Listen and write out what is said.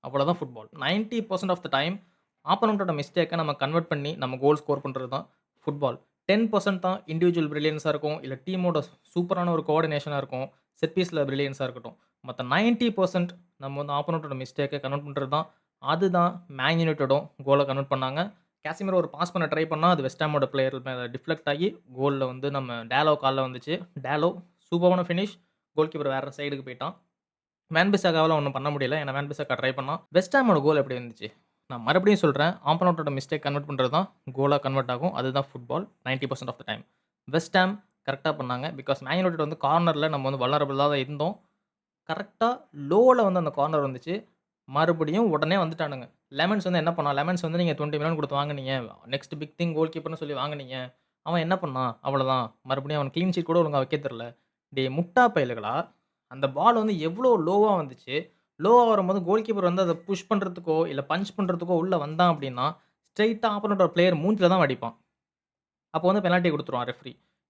அவ்வளோதான் football. 90% of the time ஆப்போனன்ட்டோட மிஸ்டேக்க நம்ம convert பண்ணி நம்ம கோல் ஸ்கோர் பண்றது தான் ஃபுட்பால். 10% தான் இண்டிவிஜுவல் பிரில்லியன்ஸா இருக்கும். இல்ல டீமோட சூப்பரான ஒரு கோஆர்டினேஷனா இருக்கும். செட் பீஸ்ல பிரில்லியன்ஸா இருக்கட்டும். மத்த 90% நம்ம வந்து ஆப்போனன்ட்டோட மிஸ்டேக்க கன்வெர்ட் பண்றது தான். அதுதான் மேன் யுனைட்டடும் கோல கன்வெர்ட் பண்ணாங்க. கேசிமிரோ ஒரு பாஸ் பண்ண ட்ரை பண்ணா, அது வெஸ்ட் ஹாமோட பிளேயர் மேல டிஃப்ளெக்ட் ஆகி கோல்ல வந்து நம்ம டாலோ கால்ல வந்துச்சு. டாலோ சூப்பரான ஃபினிஷ். கோல் கீப்பர் வேற சைடுக்கு போய்ட்டான். வேன் பிசாக்காவால ஒண்ணும் பண்ண முடியல. ஏன்னா வேன் பிசாக்கா ட்ரை பண்ணான். வெஸ்ட் ஹாமோட கோல் எப்படி இருந்துச்சு? நான் மறுபடியும் சொல்றேன். ஆப்போனன்ட்டோட மிஸ்டேக் கன்வெர்ட் பண்றது தான் கோலா கன்வெர்ட் ஆகும். அதுதான் football 90% of the time. West ham கரெக்ட்டா பண்ணாங்க. பிகாஸ் மேன் யுனைட்டட் வந்து கார்னர்ல நம்ம வந்து வல்னரபிளா தான் இருந்தோம். கரெக்ட்டா லோல வந்து அந்த கார்னர் வந்துச்சு. மறுபடியும் உடனே வந்துட்டானுங்க. லெமன்ஸ் வந்து என்ன பண்ணான்? லெமன்ஸ் வந்து நீங்க 20 மில்லியன் குடுத்து வாங்குனீங்க. நெக்ஸ்ட் பிக் திங் கோல் கீப்பர்ன்னு சொல்லி வாங்குனீங்க. அவன் என்ன பண்ணான்? அவ்வளதான். மறுபடியும் அவன் கிளீன் ஷீட் கூட ஒழுங்கா வைக்க தெரியல. டேய் முட்டா பயலுகளா! அந்த பால் வந்து எவ்ளோ லோவா வந்துச்சு. லோவா வரும்போது கோல் கீப்பர் வந்து அத புஷ் பண்றதுக்கோ, இல்ல பஞ்ச் பண்றதுக்கோ உள்ள வந்தான் அப்டின்னா, ஸ்ட்ரெய்ட்டா ஆப்போனன்ட்டோட பிளேயர் மூஞ்சில தான் அடிப்பான். அப்போ வந்து பெனால்டி குடுத்துருவான் ரெஃப்ரி.